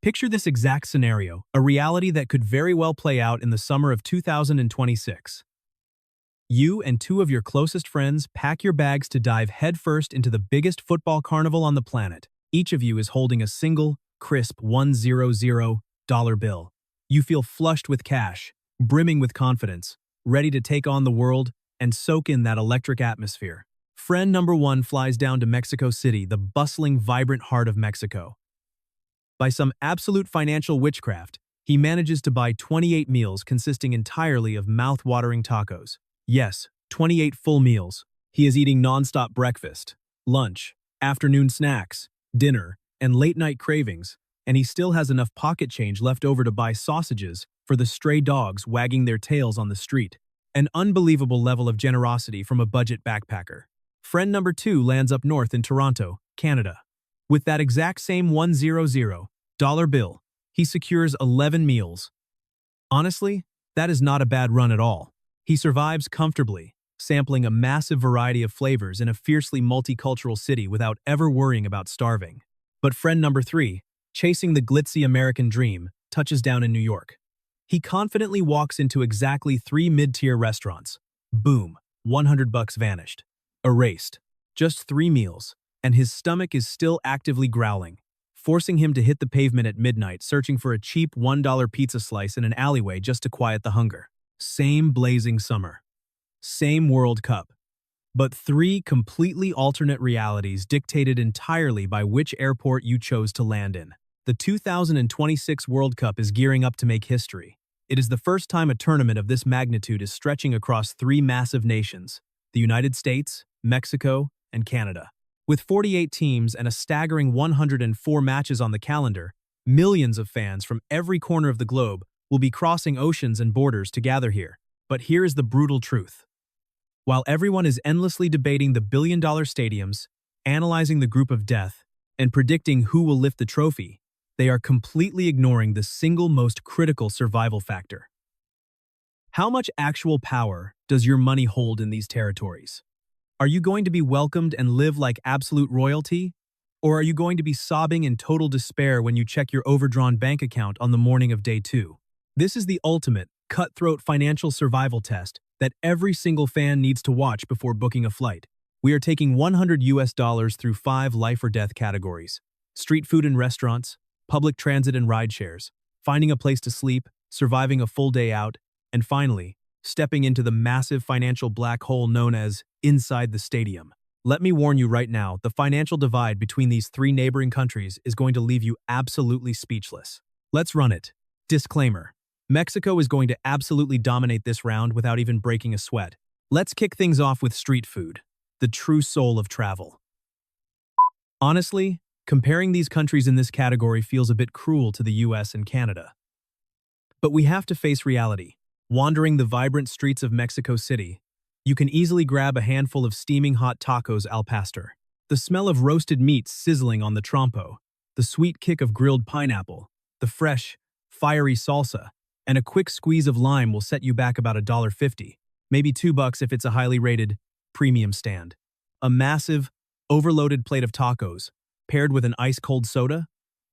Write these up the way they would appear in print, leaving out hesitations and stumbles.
Picture this exact scenario, a reality that could very well play out in the summer of 2026. You and two of your closest friends pack your bags to dive headfirst into the biggest football carnival on the planet. Each of you is holding a single, crisp $100 bill. You feel flushed with cash, brimming with confidence, ready to take on the world and soak in that electric atmosphere. Friend number one flies down to Mexico City, the bustling, vibrant heart of Mexico. By some absolute financial witchcraft, he manages to buy 28 meals consisting entirely of mouth-watering tacos. Yes, 28 full meals. He is eating non-stop breakfast, lunch, afternoon snacks, dinner, and late-night cravings, and he still has enough pocket change left over to buy sausages for the stray dogs wagging their tails on the street. An unbelievable level of generosity from a budget backpacker. Friend number two lands up north in Toronto, Canada. With that exact same $100 bill, he secures 11 meals. Honestly, that is not a bad run at all. He survives comfortably, sampling a massive variety of flavors in a fiercely multicultural city without ever worrying about starving. But friend number three, chasing the glitzy American dream, touches down in New York. He confidently walks into exactly 3 mid-tier restaurants. Boom, $100 vanished. Erased. Just 3 meals, and his stomach is still actively growling, forcing him to hit the pavement at midnight searching for a cheap $1 pizza slice in an alleyway just to quiet the hunger. Same blazing summer. Same World Cup. But 3 completely alternate realities dictated entirely by which airport you chose to land in. The 2026 World Cup is gearing up to make history. It is the first time a tournament of this magnitude is stretching across 3 massive nations: the United States, Mexico, and Canada. With 48 teams and a staggering 104 matches on the calendar, millions of fans from every corner of the globe will be crossing oceans and borders to gather here. But here is the brutal truth. While everyone is endlessly debating the billion-dollar stadiums, analyzing the group of death, and predicting who will lift the trophy, they are completely ignoring the single most critical survival factor. How much actual power does your money hold in these territories? Are you going to be welcomed and live like absolute royalty? Or are you going to be sobbing in total despair when you check your overdrawn bank account on the morning of day 2? This is the ultimate, cutthroat financial survival test that every single fan needs to watch before booking a flight. We are taking $100 through 5 life or death categories: street food and restaurants, public transit and rideshares, finding a place to sleep, surviving a full day out, and finally, stepping into the massive financial black hole known as inside the stadium. Let me warn you right now, the financial divide between these 3 neighboring countries is going to leave you absolutely speechless. Let's run it. Disclaimer: Mexico is going to absolutely dominate this round without even breaking a sweat. Let's kick things off with street food, the true soul of travel. Honestly, comparing these countries in this category feels a bit cruel to the US and Canada. But we have to face reality. Wandering the vibrant streets of Mexico City, you can easily grab a handful of steaming hot tacos al pastor. The smell of roasted meats sizzling on the trompo, the sweet kick of grilled pineapple, the fresh, fiery salsa, and a quick squeeze of lime will set you back about $1.50, maybe $2 if it's a highly rated, premium stand. A massive, overloaded plate of tacos, paired with an ice-cold soda,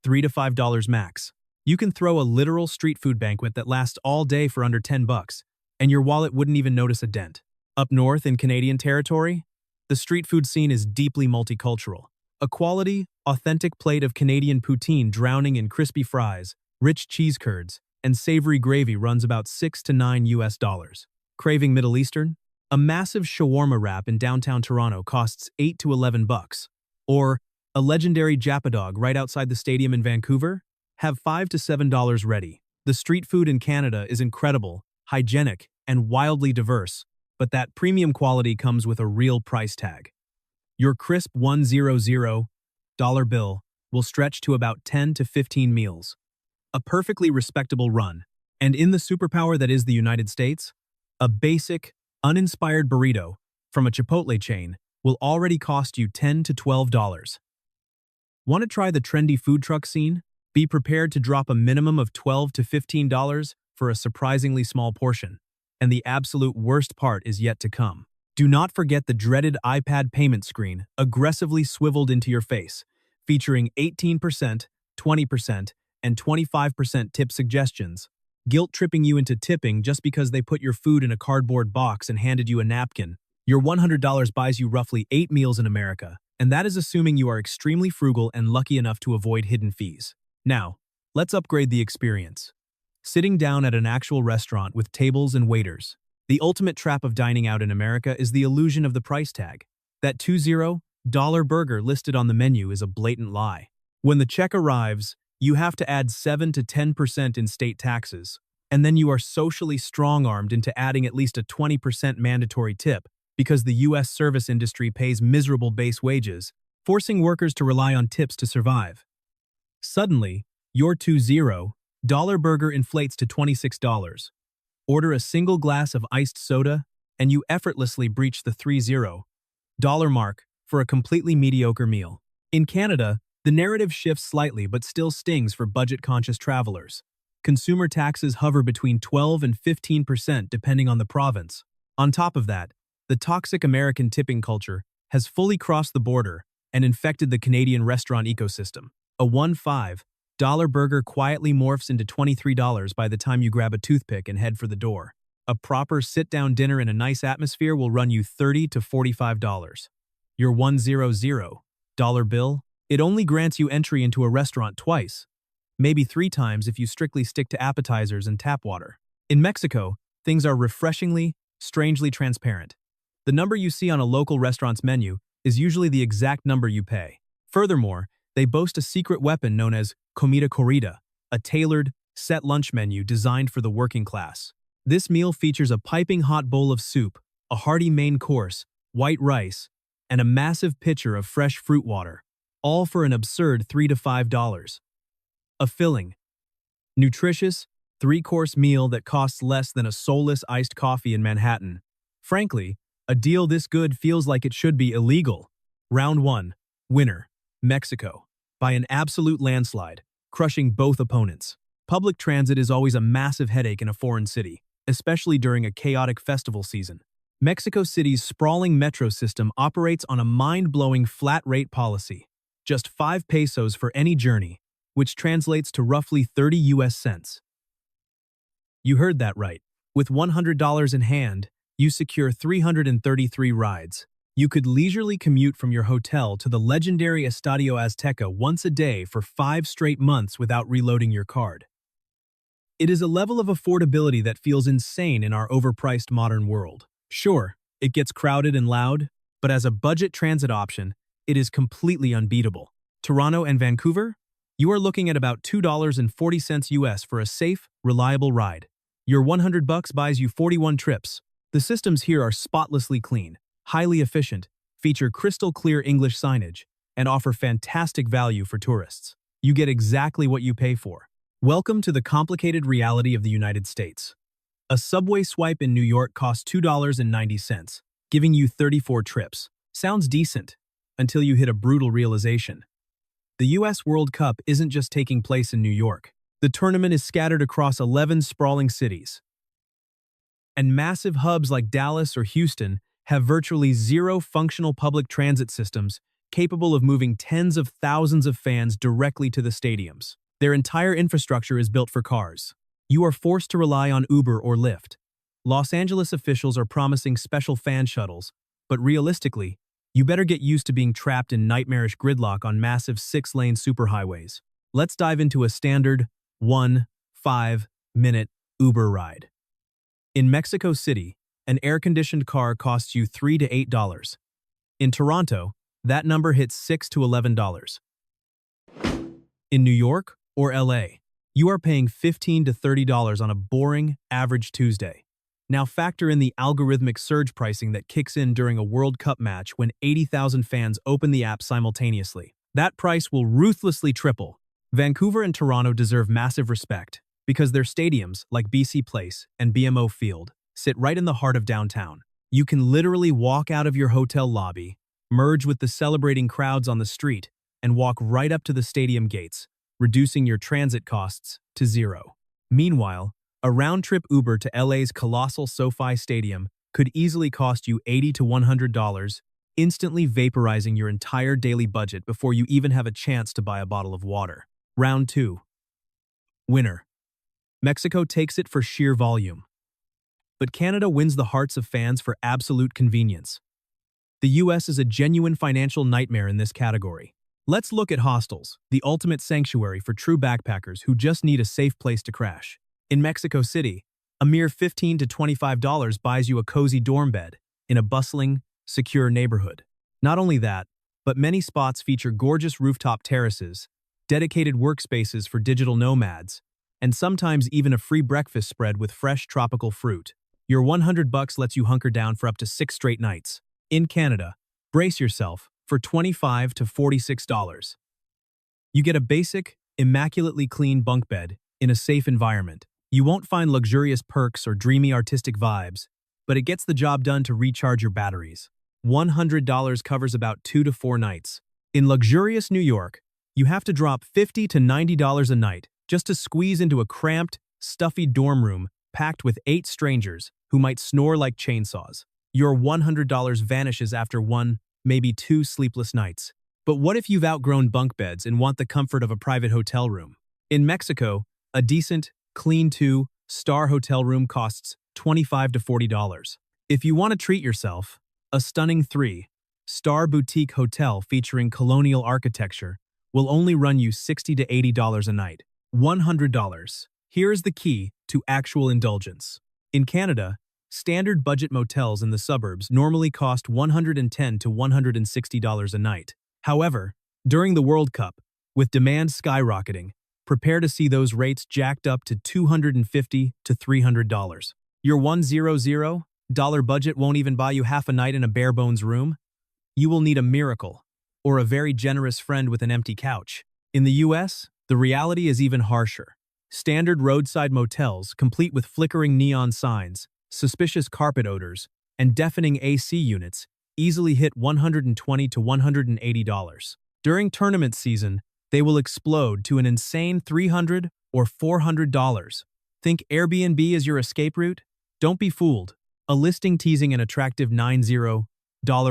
$3 to $5 max. You can throw a literal street food banquet that lasts all day for under $10, and your wallet wouldn't even notice a dent. Up north in Canadian territory, the street food scene is deeply multicultural. A quality, authentic plate of Canadian poutine drowning in crispy fries, rich cheese curds, and savory gravy runs about $6 to $9. Craving Middle Eastern? A massive shawarma wrap in downtown Toronto costs $8 to $11. Or a legendary Japadog right outside the stadium in Vancouver? Have $5 to $7 ready. The street food in Canada is incredible, hygienic, and wildly diverse, but that premium quality comes with a real price tag. Your crisp $100 bill will stretch to about 10 to 15 meals. A perfectly respectable run. And in the superpower that is the United States, a basic, uninspired burrito from a Chipotle chain will already cost you $10 to $12. Want to try the trendy food truck scene? Be prepared to drop a minimum of $12 to $15 for a surprisingly small portion. And the absolute worst part is yet to come. Do not forget the dreaded iPad payment screen aggressively swiveled into your face, featuring 18%, 20%, and 25% tip suggestions, guilt-tripping you into tipping just because they put your food in a cardboard box and handed you a napkin. Your $100 buys you roughly 8 meals in America, and that is assuming you are extremely frugal and lucky enough to avoid hidden fees. Now, let's upgrade the experience. Sitting down at an actual restaurant with tables and waiters. The ultimate trap of dining out in America is the illusion of the price tag. That $20 burger listed on the menu is a blatant lie. When the check arrives, you have to add 7 to 10% in state taxes, and then you are socially strong-armed into adding at least a 20% mandatory tip because the U.S. service industry pays miserable base wages, forcing workers to rely on tips to survive. Suddenly, your $20 burger inflates to $26. Order a single glass of iced soda, and you effortlessly breach the $30 mark for a completely mediocre meal. In Canada, the narrative shifts slightly but still stings for budget-conscious travelers. Consumer taxes hover between 12 and 15% depending on the province. On top of that, the toxic American tipping culture has fully crossed the border and infected the Canadian restaurant ecosystem. A $15 burger quietly morphs into $23 by the time you grab a toothpick and head for the door. A proper sit-down dinner in a nice atmosphere will run you $30 to $45. Your $100 bill, it only grants you entry into a restaurant twice, maybe 3 times if you strictly stick to appetizers and tap water. In Mexico, things are refreshingly, strangely transparent. The number you see on a local restaurant's menu is usually the exact number you pay. Furthermore, they boast a secret weapon known as comida corrida, a tailored, set lunch menu designed for the working class. This meal features a piping hot bowl of soup, a hearty main course, white rice, and a massive pitcher of fresh fruit water, all for an absurd $3 to $5. A filling, nutritious, 3-course meal that costs less than a soulless iced coffee in Manhattan. Frankly, a deal this good feels like it should be illegal. Round 1. Winner. Mexico. By an absolute landslide, crushing both opponents. Public transit is always a massive headache in a foreign city, especially during a chaotic festival season. Mexico City's sprawling metro system operates on a mind-blowing flat-rate policy. Just 5 pesos for any journey, which translates to roughly 30 US cents. You heard that right. With $100 in hand, you secure 333 rides. You could leisurely commute from your hotel to the legendary Estadio Azteca once a day for 5 straight months without reloading your card. It is a level of affordability that feels insane in our overpriced modern world. Sure, it gets crowded and loud, but as a budget transit option, it is completely unbeatable. Toronto and Vancouver? You are looking at about $2.40 US for a safe, reliable ride. Your $100 buys you 41 trips. The systems here are spotlessly clean, highly efficient, feature crystal-clear English signage, and offer fantastic value for tourists. You get exactly what you pay for. Welcome to the complicated reality of the United States. A subway swipe in New York costs $2.90, giving you 34 trips. Sounds decent, until you hit a brutal realization. The US World Cup isn't just taking place in New York. The tournament is scattered across 11 sprawling cities. And massive hubs like Dallas or Houston have virtually zero functional public transit systems capable of moving tens of thousands of fans directly to the stadiums. Their entire infrastructure is built for cars. You are forced to rely on Uber or Lyft. Los Angeles officials are promising special fan shuttles, but realistically, you better get used to being trapped in nightmarish gridlock on massive 6-lane superhighways. Let's dive into a standard 5-minute Uber ride. In Mexico City, an air-conditioned car costs you $3 to $8. In Toronto, that number hits $6 to $11. In New York or LA, you are paying $15 to $30 on a boring, average Tuesday. Now factor in the algorithmic surge pricing that kicks in during a World Cup match when 80,000 fans open the app simultaneously. That price will ruthlessly triple. Vancouver and Toronto deserve massive respect because their stadiums, like BC Place and BMO Field, sit right in the heart of downtown. You can literally walk out of your hotel lobby, merge with the celebrating crowds on the street, and walk right up to the stadium gates, reducing your transit costs to 0. Meanwhile, A round-trip Uber to LA's colossal SoFi Stadium could easily cost you $80 to $100, instantly vaporizing your entire daily budget before you even have a chance to buy a bottle of water. Round 2. Winner. Mexico takes it for sheer volume. But Canada wins the hearts of fans for absolute convenience. The US is a genuine financial nightmare in this category. Let's look at hostels, the ultimate sanctuary for true backpackers who just need a safe place to crash. In Mexico City, a mere $15 to $25 buys you a cozy dorm bed in a bustling, secure neighborhood. Not only that, but many spots feature gorgeous rooftop terraces, dedicated workspaces for digital nomads, and sometimes even a free breakfast spread with fresh tropical fruit. Your $100 lets you hunker down for up to 6 straight nights. In Canada, brace yourself for $25 to $46. You get a basic, immaculately clean bunk bed in a safe environment. You won't find luxurious perks or dreamy artistic vibes, but it gets the job done to recharge your batteries. $100 covers about 2 to 4 nights. In luxurious New York, you have to drop $50 to $90 a night just to squeeze into a cramped, stuffy dorm room packed with 8 strangers who might snore like chainsaws. Your $100 vanishes after 1, maybe 2 sleepless nights. But what if you've outgrown bunk beds and want the comfort of a private hotel room? In Mexico, a decent, clean 2-star hotel room costs $25 to $40. If you want to treat yourself, a stunning 3-star boutique hotel featuring colonial architecture will only run you $60 to $80 a night. $100. Here is the key to actual indulgence. In Canada, standard budget motels in the suburbs normally cost $110 to $160 a night. However, during the World Cup, with demand skyrocketing, prepare to see those rates jacked up to $250 to $300. Your $100 budget won't even buy you half a night in a bare-bones room. You will need a miracle, or a very generous friend with an empty couch. In the US, the reality is even harsher. Standard roadside motels, complete with flickering neon signs, suspicious carpet odors, and deafening AC units, easily hit $120 to $180. During tournament season, they will explode to an insane $300 or $400. Think Airbnb is your escape route? Don't be fooled. A listing teasing an attractive $90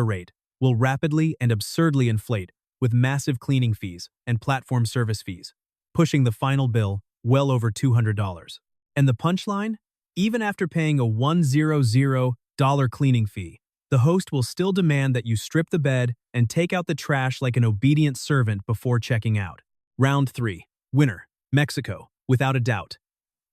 rate will rapidly and absurdly inflate with massive cleaning fees and platform service fees, pushing the final bill well over $200. And the punchline? Even after paying a $100 cleaning fee, the host will still demand that you strip the bed and take out the trash like an obedient servant before checking out. Round 3. Winner. Mexico, without a doubt.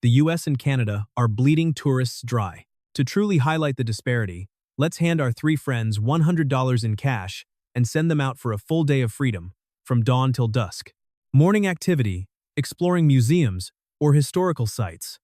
The US and Canada are bleeding tourists dry. To truly highlight the disparity, let's hand our 3 friends $100 in cash and send them out for a full day of freedom, from dawn till dusk. Morning activity, exploring museums or historical sites.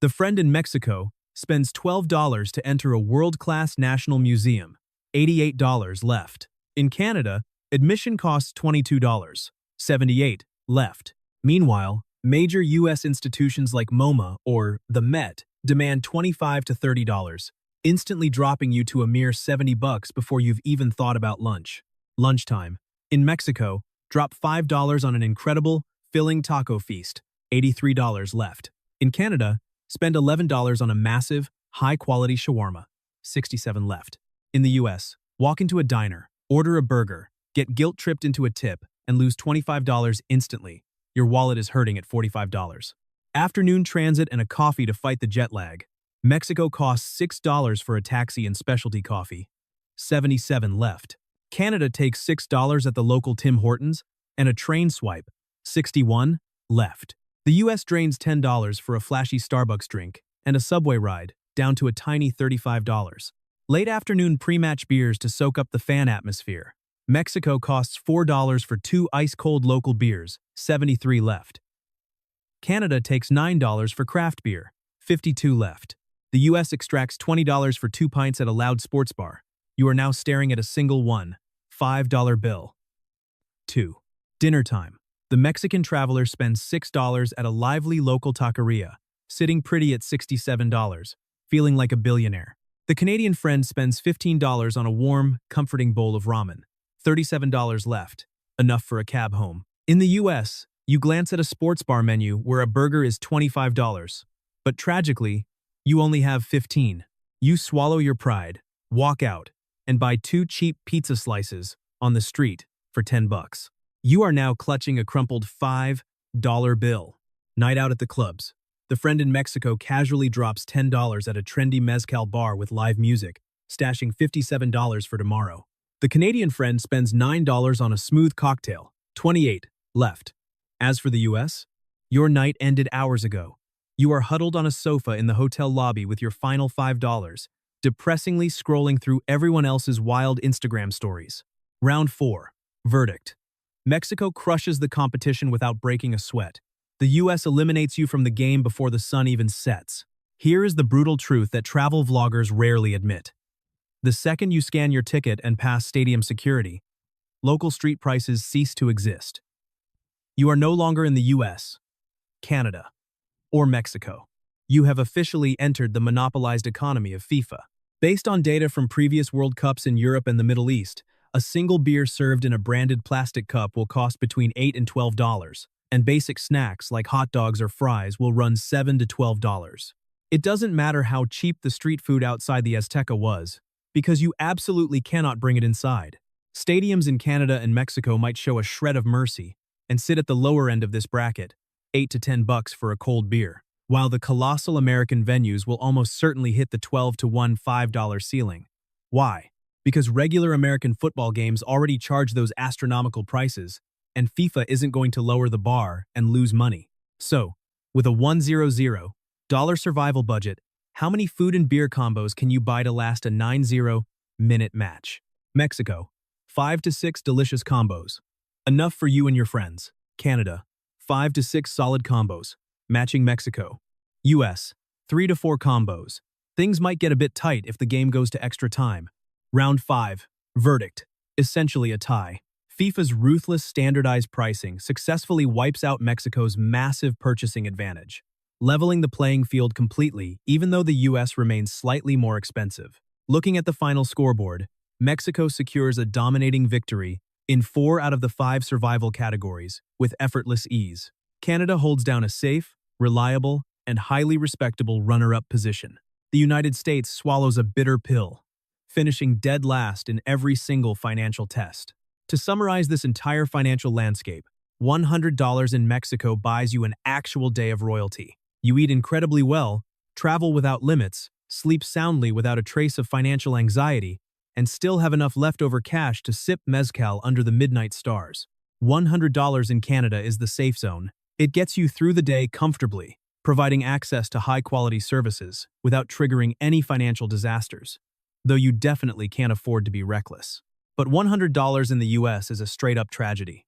The friend in Mexico spends $12 to enter a world-class national museum, $88 left. In Canada, admission costs $22, $78 left. Meanwhile, major US institutions like MoMA or the Met demand $25 to $30, instantly dropping you to a mere $70 before you've even thought about lunch. Lunchtime. In Mexico, drop $5 on an incredible, filling taco feast, $83 left. In Canada, spend $11 on a massive, high-quality shawarma, $67 left. In the US, walk into a diner, order a burger, get guilt-tripped into a tip, and lose $25 instantly. Your wallet is hurting at $45. Afternoon transit and a coffee to fight the jet lag. Mexico costs $6 for a taxi and specialty coffee, $77 left. Canada takes $6 at the local Tim Hortons and a train swipe, $61 left. The US drains $10 for a flashy Starbucks drink and a subway ride, down to a tiny $35. Late afternoon pre-match beers to soak up the fan atmosphere. Mexico costs $4 for 2 ice-cold local beers, $73 left. Canada takes $9 for craft beer, $52 left. The US extracts $20 for 2 pints at a loud sports bar. You are now staring at a single $5 bill. 2. Dinner time. The Mexican traveler spends $6 at a lively local taqueria, sitting pretty at $67, feeling like a billionaire. The Canadian friend spends $15 on a warm, comforting bowl of ramen, $37 left, enough for a cab home. In the US, you glance at a sports bar menu where a burger is $25, But tragically, you only have 15. You swallow your pride, walk out, and buy 2 cheap pizza slices on the street for 10 bucks. You are now clutching a crumpled $5 bill. Night out at the clubs. The friend in Mexico casually drops $10 at a trendy mezcal bar with live music, stashing $57 for tomorrow. The Canadian friend spends $9 on a smooth cocktail, 28 left. As for the US, your night ended hours ago. You are huddled on a sofa in the hotel lobby with your final $5, depressingly scrolling through everyone else's wild Instagram stories. Round 4. Verdict. Mexico crushes the competition without breaking a sweat. The US eliminates you from the game before the sun even sets. Here is the brutal truth that travel vloggers rarely admit. The second you scan your ticket and pass stadium security, local street prices cease to exist. You are no longer in the US, Canada, or Mexico. You have officially entered the monopolized economy of FIFA. Based on data from previous World Cups in Europe and the Middle East, a single beer served in a branded plastic cup will cost between $8 and $12, and basic snacks like hot dogs or fries will run $7 to $12. It doesn't matter how cheap the street food outside the Azteca was, because you absolutely cannot bring it inside. Stadiums in Canada and Mexico might show a shred of mercy and sit at the lower end of this bracket, 8 to 10 bucks for a cold beer, while the colossal American venues will almost certainly hit the 12 to $5 ceiling. Why? Because regular American football games already charge those astronomical prices, and FIFA isn't going to lower the bar and lose money. So, with a $100 survival budget, how many food and beer combos can you buy to last a 90-minute match? Mexico, 5 to 6 delicious combos. Enough for you and your friends. Canada, 5 to 6 solid combos, matching Mexico. US, 3 to 4 combos. Things might get a bit tight if the game goes to extra time. Round 5. Verdict. Essentially a tie. FIFA's ruthless standardized pricing successfully wipes out Mexico's massive purchasing advantage, leveling the playing field completely, even though the US remains slightly more expensive. Looking at the final scoreboard, Mexico secures a dominating victory in 4 out of the 5 survival categories with effortless ease. Canada holds down a safe, reliable, and highly respectable runner-up position. The United States swallows a bitter pill, finishing dead last in every single financial test. To summarize this entire financial landscape, $100 in Mexico buys you an actual day of royalty. You eat incredibly well, travel without limits, sleep soundly without a trace of financial anxiety, and still have enough leftover cash to sip mezcal under the midnight stars. $100 in Canada is the safe zone. It gets you through the day comfortably, providing access to high-quality services without triggering any financial disasters, though you definitely can't afford to be reckless. But $100 in the US is a straight-up tragedy.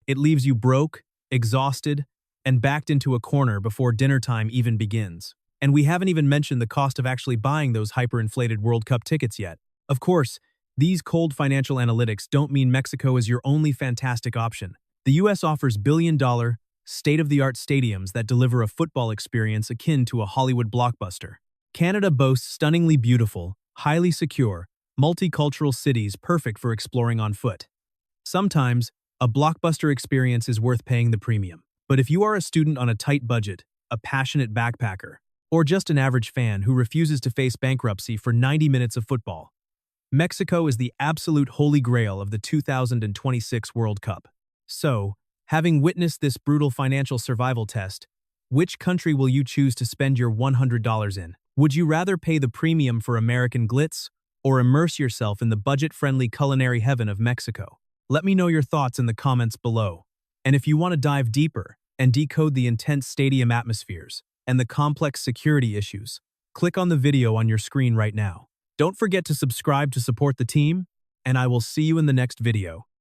It leaves you broke, exhausted, and backed into a corner before dinner time even begins. And we haven't even mentioned the cost of actually buying those hyper-inflated World Cup tickets yet. Of course, these cold financial analytics don't mean Mexico is your only fantastic option. The US offers billion-dollar, state-of-the-art stadiums that deliver a football experience akin to a Hollywood blockbuster. Canada boasts stunningly beautiful, highly secure, multicultural cities perfect for exploring on foot. Sometimes, a blockbuster experience is worth paying the premium. But if you are a student on a tight budget, a passionate backpacker, or just an average fan who refuses to face bankruptcy for 90 minutes of football, Mexico is the absolute holy grail of the 2026 World Cup. So, having witnessed this brutal financial survival test, which country will you choose to spend your $100 in? Would you rather pay the premium for American glitz or immerse yourself in the budget-friendly culinary heaven of Mexico? Let me know your thoughts in the comments below. And if you want to dive deeper and decode the intense stadium atmospheres and the complex security issues, click on the video on your screen right now. Don't forget to subscribe to support the team, and I will see you in the next video.